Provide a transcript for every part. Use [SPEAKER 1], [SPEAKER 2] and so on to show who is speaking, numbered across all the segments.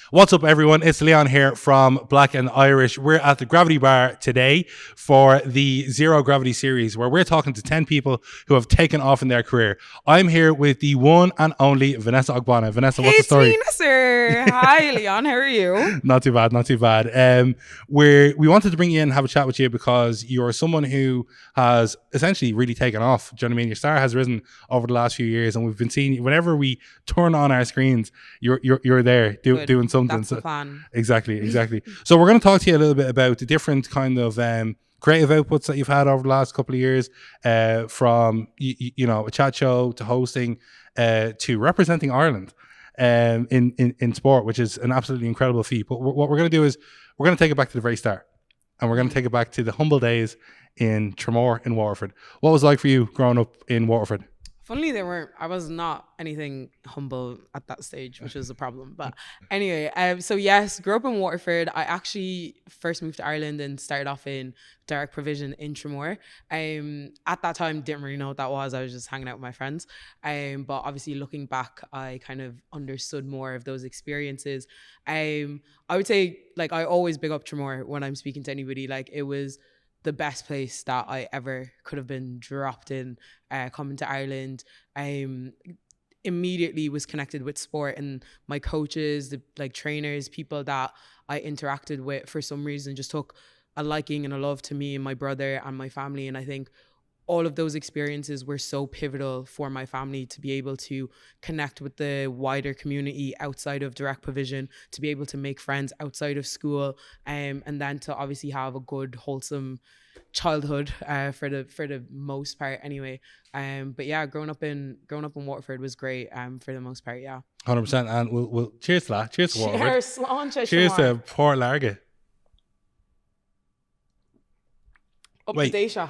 [SPEAKER 1] What's up, everyone? It's Leon here from Black and Irish. We're at the Gravity Bar today for the ZER0.0 Gravity series, where we're talking to 10 people who have taken off in their career. I'm here with the one and only Vanessa Ogbonna. Vanessa, what's the story?
[SPEAKER 2] It's me, Nesser. Hi, Leon. How are you?
[SPEAKER 1] Not too bad, not too bad. We wanted to bring you in and have a chat with you because you're someone who has essentially really taken off. Do you know what I mean? Your star has risen over the last few years, and we've been seeing you whenever we turn on our screens. You're there doing something.
[SPEAKER 2] That's the plan.
[SPEAKER 1] Exactly. So we're going to talk to you a little bit about the different kind of creative outputs that you've had over the last couple of years, from a chat show to hosting, to representing Ireland in sport, which is an absolutely incredible feat. But what we're going to do is we're going to take it back to the very start, and we're going to take it back to the humble days in Tramore in Waterford. What was it like for you growing up in Waterford?
[SPEAKER 2] Funnily, I was not anything humble at that stage, which was a problem. But anyway, so yes, grew up in Waterford. I actually first moved to Ireland and started off in direct provision in Tramore. At that time, didn't really know what that was. I was just hanging out with my friends. But obviously looking back, I kind of understood more of those experiences. I would say, like, I always big up Tramore when I'm speaking to anybody. Like, it was the best place that I ever could have been dropped in, coming to Ireland. Immediately was connected with sport, and my coaches, the trainers, people that I interacted with for some reason just took a liking and a love to me and my brother and my family. And I think all of those experiences were so pivotal for my family to be able to connect with the wider community outside of direct provision, to be able to make friends outside of school, and then to obviously have a good, wholesome childhood, for the most part anyway. But yeah, growing up in Waterford was great, for the most part. Yeah,
[SPEAKER 1] 100%. And we'll cheers to that. Cheers to Waterford. Cheers to Port Larga.
[SPEAKER 2] Up to Daisha.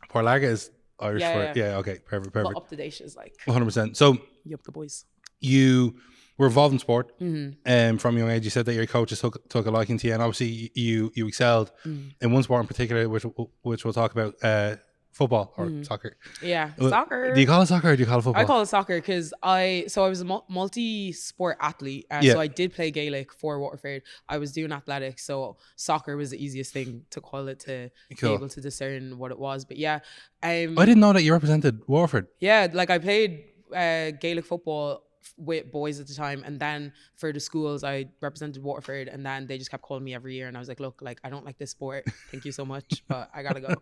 [SPEAKER 1] Port Larga is Irish
[SPEAKER 2] yeah,
[SPEAKER 1] for okay, perfect.
[SPEAKER 2] But up to Daisha is like
[SPEAKER 1] 100%. So
[SPEAKER 2] you up the boys.
[SPEAKER 1] You were involved in sport, from a young age. You said that your coaches took a liking to you, and obviously you excelled in one sport in particular, which we'll talk about. Football or soccer?
[SPEAKER 2] Yeah, soccer.
[SPEAKER 1] Do you call it soccer or do you call it football?
[SPEAKER 2] I call it soccer because I was a multi-sport athlete. So I did play Gaelic for Waterford. I was doing athletics, so soccer was the easiest thing to call it, to be able to discern what it was. But yeah,
[SPEAKER 1] I didn't know that you represented Waterford.
[SPEAKER 2] Yeah, like I played Gaelic football with boys at the time, and then for the schools I represented Waterford, and then they just kept calling me every year, and I was like, look, like, I don't like this sport, thank you so much, but I gotta go.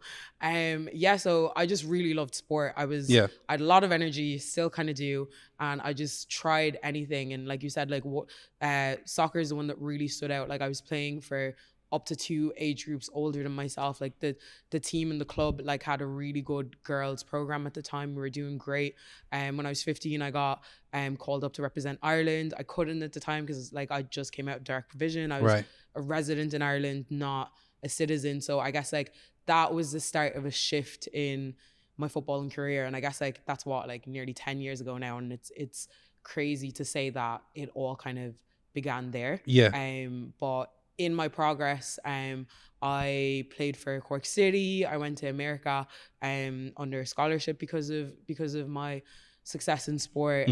[SPEAKER 2] So I just really loved sport. I had a lot of energy, still kind of do, and I just tried anything. And like you said, like, soccer is the one that really stood out. Like, I was playing for up to 2 age groups older than myself. Like the team and the club like had a really good girls program at the time. We were doing great. When I was 15, I got called up to represent Ireland. I couldn't at the time because like I just came out of direct provision. I was a resident in Ireland, not a citizen. So I guess like that was the start of a shift in my footballing career. And I guess like that's what, like, nearly 10 years ago now. And it's crazy to say that it all kind of began there. But in my progress, I played for Cork City. I went to America under a scholarship because of my success in sport,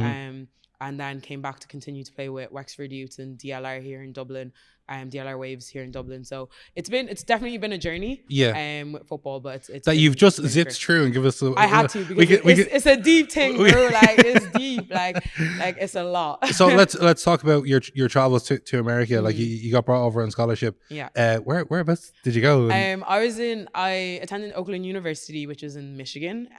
[SPEAKER 2] and then came back to continue to play with Wexford Youth and DLR here in Dublin, DLR Waves here in Dublin. So it's definitely been a journey, with football, but it's
[SPEAKER 1] that you've just zipped through and give us.
[SPEAKER 2] I had to because it's a deep thing, bro. Like, it's deep, like it's a lot.
[SPEAKER 1] So let's talk about your travels to America. Like you got brought over on scholarship.
[SPEAKER 2] Yeah.
[SPEAKER 1] Whereabouts did you go?
[SPEAKER 2] I attended Oakland University, which is in Michigan.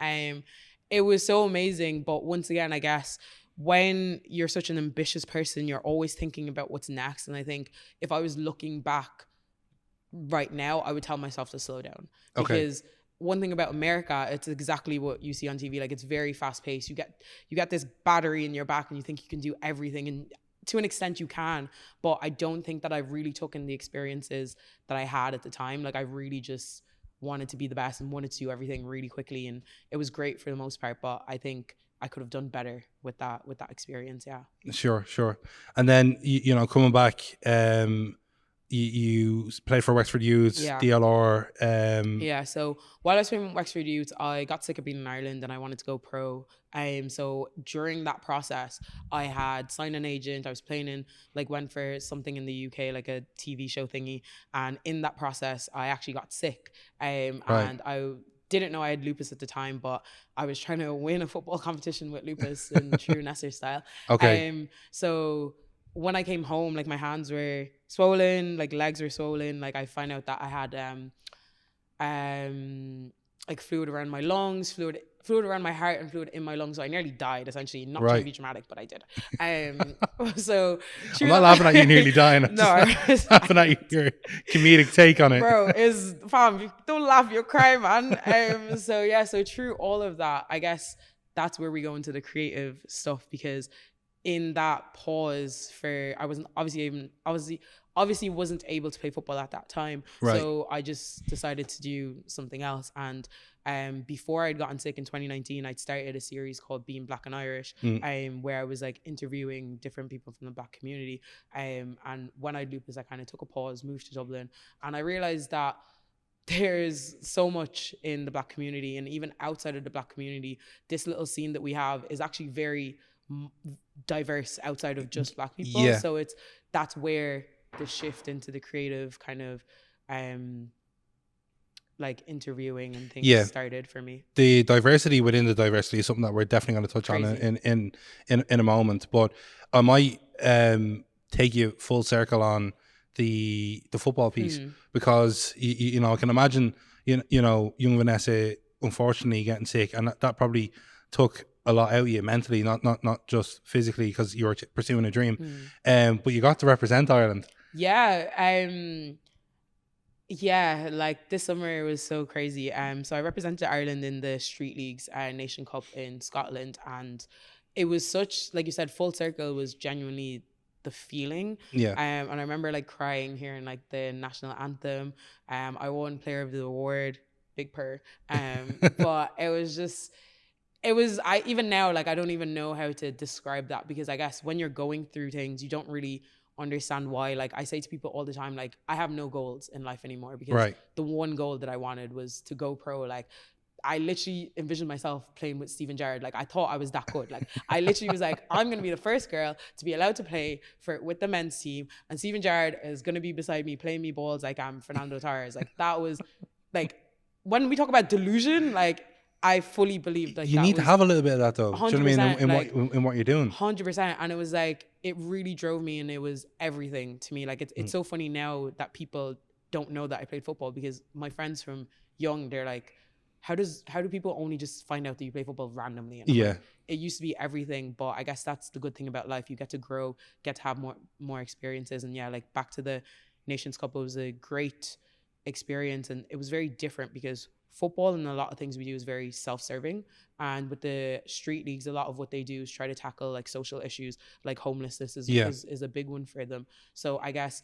[SPEAKER 2] It was so amazing, but once again, I guess, when you're such an ambitious person, you're always thinking about what's next. And I think if I was looking back right now, I would tell myself to slow down. Because one thing about America, it's exactly what you see on TV. Like, it's very fast paced. You get this battery in your back and you think you can do everything. And to an extent you can, but I don't think that I really took in the experiences that I had at the time. Like, I really just wanted to be the best and wanted to do everything really quickly. And it was great for the most part, but I think I could have done better with that experience. Yeah.
[SPEAKER 1] Sure. And then, coming back, you played for Wexford Youths,
[SPEAKER 2] Yeah.
[SPEAKER 1] DLR.
[SPEAKER 2] Yeah, so while I was playing with Wexford Youth, I got sick of being in Ireland and I wanted to go pro. So during that process, I had signed an agent. I was playing in, like, went for something in the UK, like a TV show thingy. And in that process, I actually got sick.
[SPEAKER 1] Right.
[SPEAKER 2] And I didn't know I had lupus at the time, but I was trying to win a football competition with lupus in true Nesser style.
[SPEAKER 1] Okay.
[SPEAKER 2] So when I came home, like, my hands were swollen, like legs were swollen. Like, I find out that I had like fluid around my lungs, fluid around my heart, and fluid in my lungs. So I nearly died, essentially. Not trying to be dramatic, but I did. So
[SPEAKER 1] I'm not laughing at you nearly dying. I'm
[SPEAKER 2] no,
[SPEAKER 1] just laughing at your comedic take on it.
[SPEAKER 2] Bro, fam, don't laugh, you'll cry, man. So yeah, so through all of that, I guess that's where we go into the creative stuff, because in that pause for, I wasn't obviously wasn't able to play football at that time.
[SPEAKER 1] Right.
[SPEAKER 2] So I just decided to do something else. And before I'd gotten sick in 2019, I'd started a series called Being Black and Irish, where I was like interviewing different people from the Black community. And when I had lupus, I kind of took a pause, moved to Dublin, and I realized that there's so much in the Black community, and even outside of the Black community, this little scene that we have is actually very diverse outside of just Black people.
[SPEAKER 1] Yeah.
[SPEAKER 2] So that's where the shift into the creative kind of like interviewing and things started for me.
[SPEAKER 1] The diversity within the diversity is something that we're definitely going to touch
[SPEAKER 2] Crazy.
[SPEAKER 1] on in a moment, but I might take you full circle on the football piece, because you know, I can imagine you know young Vanessa unfortunately getting sick, and that probably took a lot out of you mentally, not just physically, because you were pursuing a dream. But you got to represent Ireland.
[SPEAKER 2] Yeah, like this summer was so crazy. So I represented Ireland in the Street Leagues Nation Cup in Scotland, and it was such, like you said, full circle was genuinely the feeling.
[SPEAKER 1] Yeah.
[SPEAKER 2] And I remember like crying hearing like the national anthem. I won Player of the Award, big purr. But I even now, like, I don't even know how to describe that, because I guess when you're going through things, you don't really understand why. Like, I say to people all the time, like, I have no goals in life anymore, because the one goal that I wanted was to go pro. Like, I literally envisioned myself playing with Steven Gerrard. Like, I thought I was that good. Like, I literally was like, I'm going to be the first girl to be allowed to play with the men's team, and Steven Gerrard is going to be beside me playing me balls like I'm Fernando Torres. Like, that was, like, when we talk about delusion, like, I fully believed like
[SPEAKER 1] you need to have a little bit of that, though. 100%, do you know what I mean? In what you're doing.
[SPEAKER 2] 100%. And it was like, it really drove me, and it was everything to me. Like, it's so funny now that people don't know that I played football, because my friends from young, they're like, how do people only just find out that you play football randomly? And like, it used to be everything. But I guess that's the good thing about life. You get to grow, get to have more experiences. And yeah, like, back to the Nations Cup, it was a great experience, and it was very different, because football and a lot of things we do is very self-serving, and with the street leagues, a lot of what they do is try to tackle like social issues, like homelessness is a big one for them. So I guess,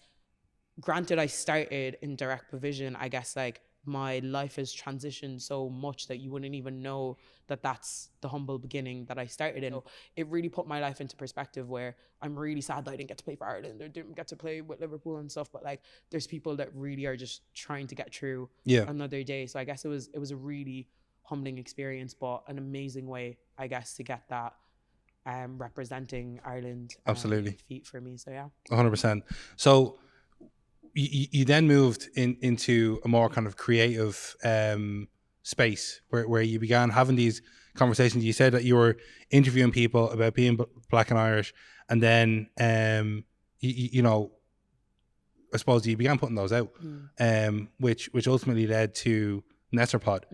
[SPEAKER 2] granted, I started in direct provision, I guess like my life has transitioned so much that you wouldn't even know that that's the humble beginning that I started in. So it really put my life into perspective, where I'm really sad that I didn't get to play for Ireland or didn't get to play with Liverpool and stuff, but like, there's people that really are just trying to get through another day. So I guess it was a really humbling experience, but an amazing way, I guess, to get that representing Ireland
[SPEAKER 1] absolutely
[SPEAKER 2] feat for me. So yeah,
[SPEAKER 1] 100%. So you then moved into a more kind of creative space, where you began having these conversations. You said that you were interviewing people about being Black and Irish, and then you know, I suppose you began putting those out, which ultimately led to Nesser Pod.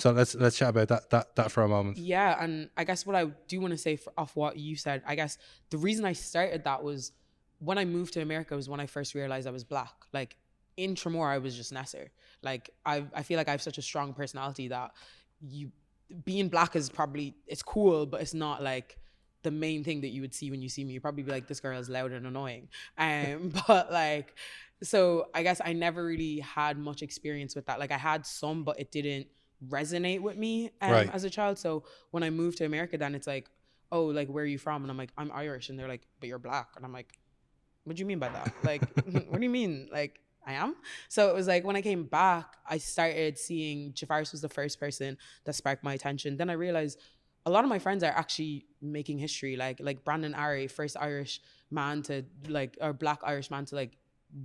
[SPEAKER 1] So let's chat about that for a moment.
[SPEAKER 2] Yeah, and I guess what I do want to say off what you said, I guess the reason I started that was, when I moved to America was when I first realized I was Black. Like, in Tremor, I was just Nesser. Like, I feel like I have such a strong personality that being Black is probably, it's cool, but it's not like the main thing that you would see when you see me. You'd probably be like, this girl is loud and annoying. But like, so I guess I never really had much experience with that. Like, I had some, but it didn't resonate with me as a child. So when I moved to America, then it's like, oh, like, where are you from? And I'm like, I'm Irish. And they're like, but you're Black. And I'm like, what do you mean by that? Like, what do you mean? Like, I am? So it was like when I came back, I started seeing Jafaris was the first person that sparked my attention. Then I realized a lot of my friends are actually making history. Like Brandon Ari, first Irish man to like, or Black Irish man to like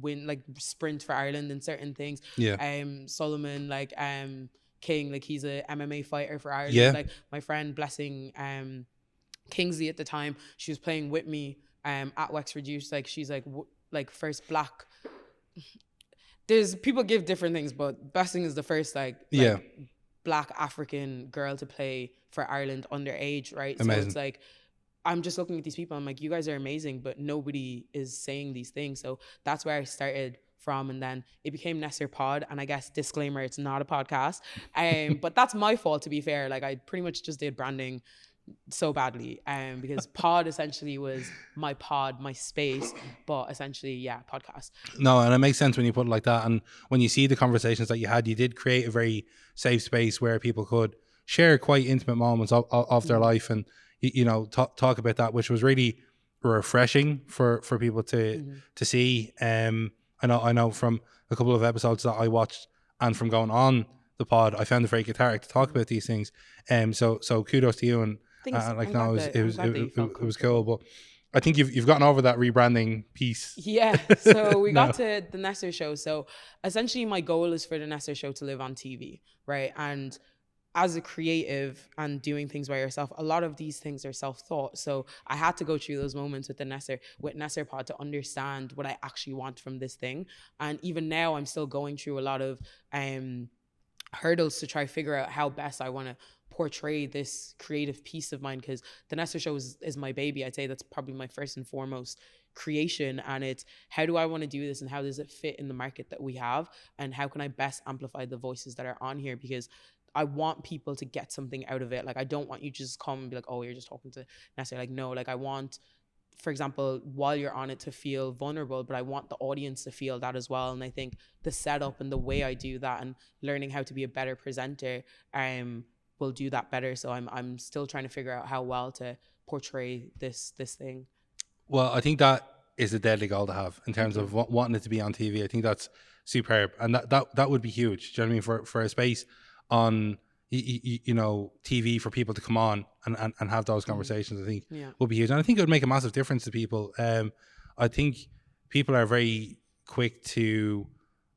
[SPEAKER 2] win, like sprint for Ireland in certain things.
[SPEAKER 1] Yeah.
[SPEAKER 2] Solomon, like King, like he's a MMA fighter for Ireland.
[SPEAKER 1] Yeah.
[SPEAKER 2] Like my friend Blessing Kingsley at the time, she was playing with me at Wexford Youth. Like she's like first Black. There's people give different things, but Blessing is the first like Black African girl to play for Ireland underage, right?
[SPEAKER 1] Amazing.
[SPEAKER 2] So it's like I'm just looking at these people. I'm like, you guys are amazing, but nobody is saying these things. So that's where I started from, and then it became Nesser Pod. And I guess disclaimer, it's not a podcast. But that's my fault, to be fair. Like I pretty much just did branding so badly because pod essentially was my pod, my space, but essentially podcast.
[SPEAKER 1] No, and it makes sense when you put it like that. And when you see the conversations that you had, you did create a very safe space where people could share quite intimate moments of their life, and you know, talk about that, which was really refreshing for people to see. I know from a couple of episodes that I watched and from going on the pod, I found it very cathartic to talk about these things. So kudos to you, and like no, it was cool. But I think you've gotten over that rebranding piece.
[SPEAKER 2] Yeah. So we got to the Nesser show. So essentially my goal is for the Nesser show to live on TV, right? And as a creative and doing things by yourself, a lot of these things are self-thought. So I had to go through those moments with Nesser Pod to understand what I actually want from this thing. And even now I'm still going through a lot of hurdles to try to figure out how best I want to portray this creative piece of mine, because the Nesser show is my baby. I'd say that's probably my first and foremost creation, and it's how do I want to do this and how does it fit in the market that we have, and how can I best amplify the voices that are on here, because I want people to get something out of it. Like I don't want you to just come and be like, oh, you're just talking to Nesser. Like no, like I want, for example, while you're on it to feel vulnerable, but I want the audience to feel that as well. And I think the setup and the way I do that and learning how to be a better presenter will do that better. So I'm still trying to figure out how well to portray this thing.
[SPEAKER 1] Well, I think that is a deadly goal to have in terms of wanting it to be on TV. I think that's superb, and that would be huge. Do you know what I mean? For a space on you know, TV for people to come on and have those conversations, I think would be huge, and I think it would make a massive difference to people. I think people are very quick to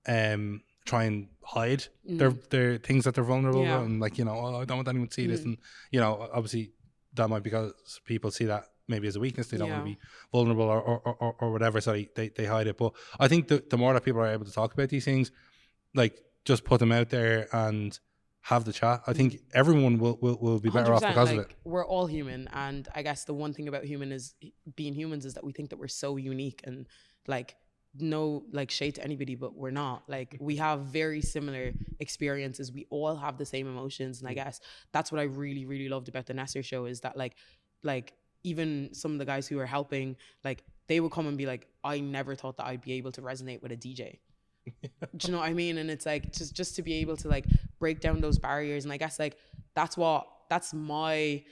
[SPEAKER 1] try and hide their things that they're vulnerable about, and like, you know, oh, I don't want anyone to see this, and you know, obviously that might be because people see that maybe as a weakness. They don't want to be vulnerable or whatever, so they hide it. But I think the more that people are able to talk about these things, like just put them out there and have the chat, I think everyone will be better off because of it.
[SPEAKER 2] We're all human, and I guess the one thing about being humans is that we think that we're so unique, and like no like shade to anybody, but we're not. Like we have very similar experiences, we all have the same emotions, and I guess that's what I really really loved about the Nesser show, is that like even some of the guys who are helping, like they would come and be like, I never thought that I'd be able to resonate with a DJ. Do you know what I mean? And it's like just to be able to like break down those barriers. And I guess like that's my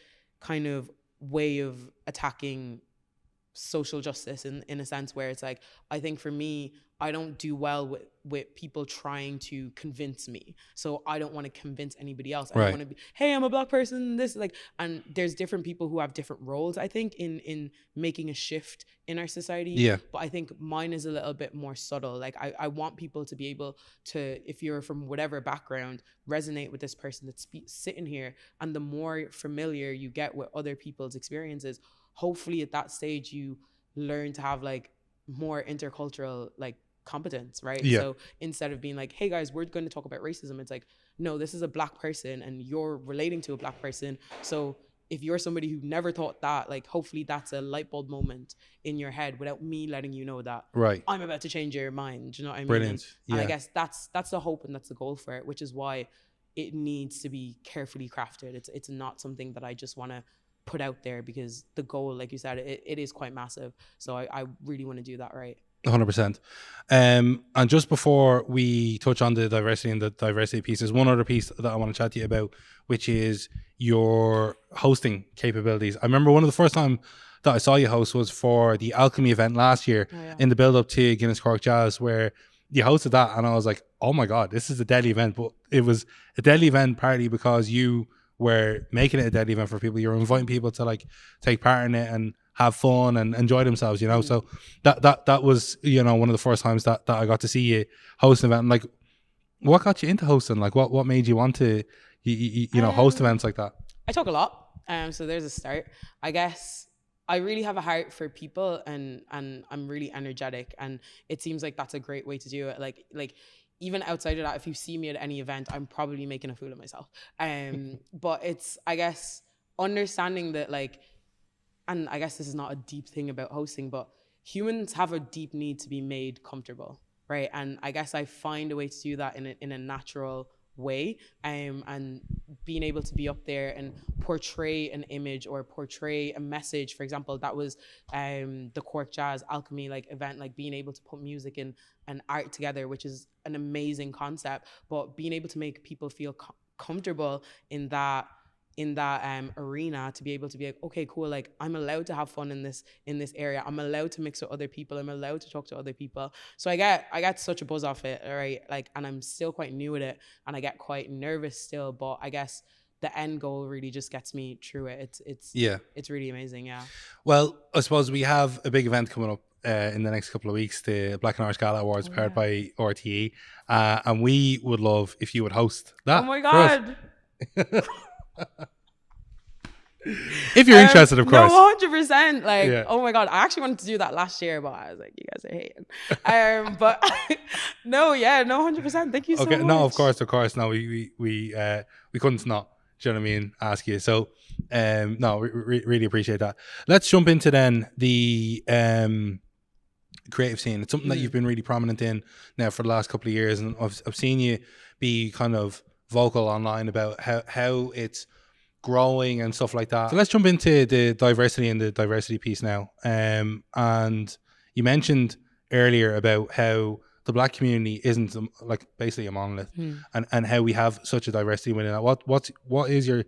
[SPEAKER 2] kind of way of attacking social justice in a sense, where it's like, I think for me, I don't do well with people trying to convince me. So I don't want to convince anybody else. I don't want to be, hey, I'm a Black person, this, like, and there's different people who have different roles, I think, in making a shift in our society.
[SPEAKER 1] Yeah.
[SPEAKER 2] But I think mine is a little bit more subtle. Like I want people to be able to, if you're from whatever background, resonate with this person that's sitting here. And the more familiar you get with other people's experiences, hopefully at that stage you learn to have like more intercultural like competence, right? So instead of being like, hey guys, we're going to talk about racism, it's like, no, this is a Black person and you're relating to a Black person. So if you're somebody who never thought that, like hopefully that's a light bulb moment in your head without me letting you know that I'm about to change your mind. Do you know what I mean?
[SPEAKER 1] Brilliant.
[SPEAKER 2] And I guess that's the hope and that's the goal for it, which is why it needs to be carefully crafted. It's not something that I just want to put out there, because the goal, like you said, it is quite massive. So I really want to do that right.
[SPEAKER 1] 100%. And just before we touch on the diversity and the diversity piece, there's one other piece that I want to chat to you about, which is your hosting capabilities. I remember one of the first time that I saw you host was for the Alchemy event last year in the build up to Guinness Cork Jazz, where you hosted that, and I was like, oh my God, this is a deadly event. But it was a deadly event partly because you were making it a deadly event for people. You were inviting people to like take part in it and have fun and enjoy themselves, you know. So that was, you know, one of the first times that I got to see you host an event. And like, what got you into hosting? Like, what made you want to you know, host events like that?
[SPEAKER 2] I talk a lot, so there's a start. I guess I really have a heart for people, and I'm really energetic, and it seems like that's a great way to do it. Like even outside of that, if you see me at any event, I'm probably making a fool of myself. But it's, I guess, understanding that, like, and I guess this is not a deep thing about hosting, but humans have a deep need to be made comfortable, right? And I guess I find a way to do that in a natural way, and being able to be up there and portray an image or portray a message. For example, that was the Cork Jazz Alchemy like event, like being able to put music and art together, which is an amazing concept, but being able to make people feel comfortable in that arena, to be able to be like, okay, cool, like I'm allowed to have fun in this area, I'm allowed to mix with other people, I'm allowed to talk to other people. So I get such a buzz off it, right? Like, and I'm still quite new at it, and I get quite nervous still, but I guess the end goal really just gets me through it. It's really amazing. Yeah.
[SPEAKER 1] Well, I suppose we have a big event coming up in the next couple of weeks, the Black and Irish Gala Awards, powered by RTE, and we would love if you would host that.
[SPEAKER 2] Oh my God.
[SPEAKER 1] If you're interested, of course.
[SPEAKER 2] No, 100%. Like, oh my God, I actually wanted to do that last year, but I was like, you guys are hating. But no, 100%. Thank you so much.
[SPEAKER 1] No, of course. No, we couldn't not. Do you know what I mean? Ask you. So, no, we really appreciate that. Let's jump into then the creative scene. It's something that you've been really prominent in now for the last couple of years, and I've seen you be kind of vocal online about how it's growing and stuff like that. So let's jump into the diversity and the diversity piece now. And you mentioned earlier about how the Black community isn't like basically a monolith, and how we have such a diversity within that. What is your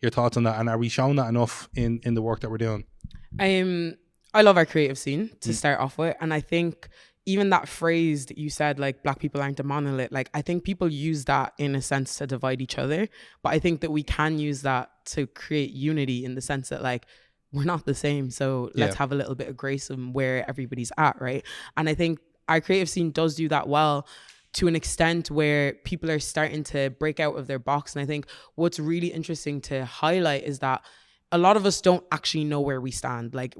[SPEAKER 1] thoughts on that, and are we showing that enough in the work that we're doing?
[SPEAKER 2] I love our creative scene to start off with, and I think even that phrase that you said, like, Black people aren't a monolith, like, I think people use that in a sense to divide each other, but I think that we can use that to create unity, in the sense that, like, we're not the same, so let's have a little bit of grace in where everybody's at, right? And I think our creative scene does do that well, to an extent where people are starting to break out of their box. And I think what's really interesting to highlight is that a lot of us don't actually know where we stand. Like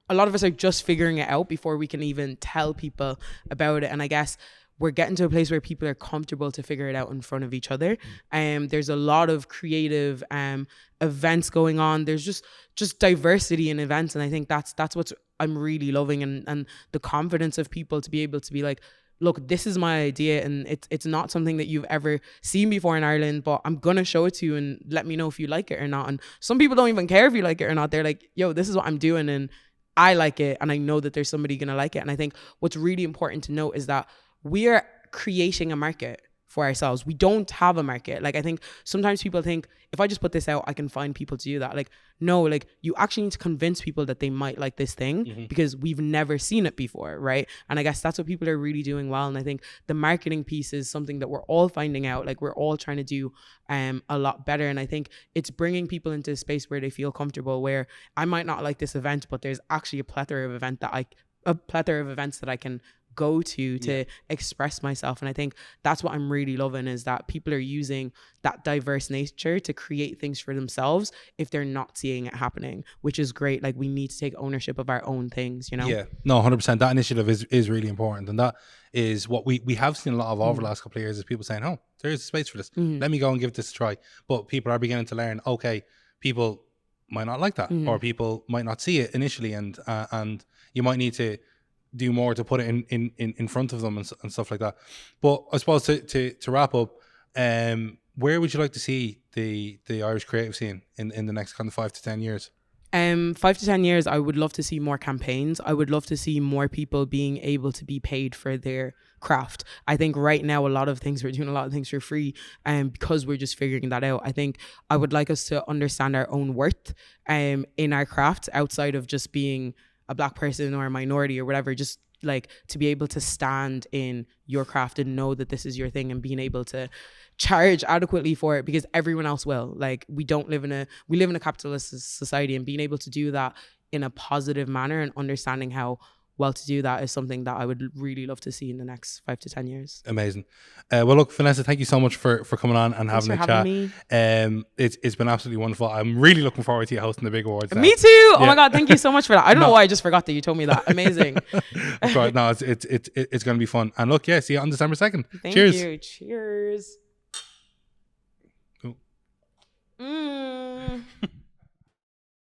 [SPEAKER 2] a lot of us are just figuring it out before we can even tell people about it. And I guess we're getting to a place where people are comfortable to figure it out in front of each other. There's a lot of creative events going on. There's just diversity in events. And I think that's what I'm really loving, and the confidence of people to be able to be like, look, this is my idea, and it's not something that you've ever seen before in Ireland, but I'm gonna show it to you and let me know if you like it or not. And some people don't even care if you like it or not. They're like, yo, this is what I'm doing, and I like it, and I know that there's somebody gonna like it. And I think what's really important to note is that we are creating a market for ourselves. We don't have a market. Like, I think sometimes people think, if I just put this out, I can find people to do that. Like, no, like, you actually need to convince people that they might like this thing, because we've never seen it before, right? And I guess that's what people are really doing well. And I think the marketing piece is something that we're all finding out. Like, we're all trying to do a lot better. And I think it's bringing people into a space where they feel comfortable, where I might not like this event, but there's actually a plethora of events that I can go to express myself. And I think that's what I'm really loving, is that people are using that diverse nature to create things for themselves if they're not seeing it happening, which is great. Like, we need to take ownership of our own things, you know?
[SPEAKER 1] Yeah, no, 100%. That initiative is really important, and that is what we have seen a lot of over the last couple of years, is people saying, oh, there's a space for this, let me go and give this a try. But people are beginning to learn, okay, people might not like that, or people might not see it initially, and you might need to do more to put it in front of them and stuff like that. But I suppose to wrap up, where would you like to see the Irish creative scene in the next kind of 5 to 10 years?
[SPEAKER 2] 5 to 10 years, I would love to see more campaigns. I would love to see more people being able to be paid for their craft. I think right now, we're doing a lot of things for free, and because we're just figuring that out. I think I would like us to understand our own worth in our craft, outside of just being a Black person or a minority or whatever, just like to be able to stand in your craft and know that this is your thing, and being able to charge adequately for it, because everyone else will. Like, we live in a capitalist society, and being able to do that in a positive manner and understanding how well to do that is something that I would really love to see in the next 5 to 10 years.
[SPEAKER 1] Amazing. Well, look, Vanessa, thank you so much for coming on and
[SPEAKER 2] Thanks
[SPEAKER 1] having
[SPEAKER 2] for
[SPEAKER 1] a chat.
[SPEAKER 2] having me.
[SPEAKER 1] It's been absolutely wonderful. I'm really looking forward to you hosting the big awards now.
[SPEAKER 2] Me too. Oh my God, thank you so much for that. I don't know why I just forgot that you told me that. Amazing.
[SPEAKER 1] No, it's going to be fun. And look, see you on December 2nd.
[SPEAKER 2] Thank
[SPEAKER 1] Cheers.
[SPEAKER 2] you. Cheers.
[SPEAKER 1] Cool.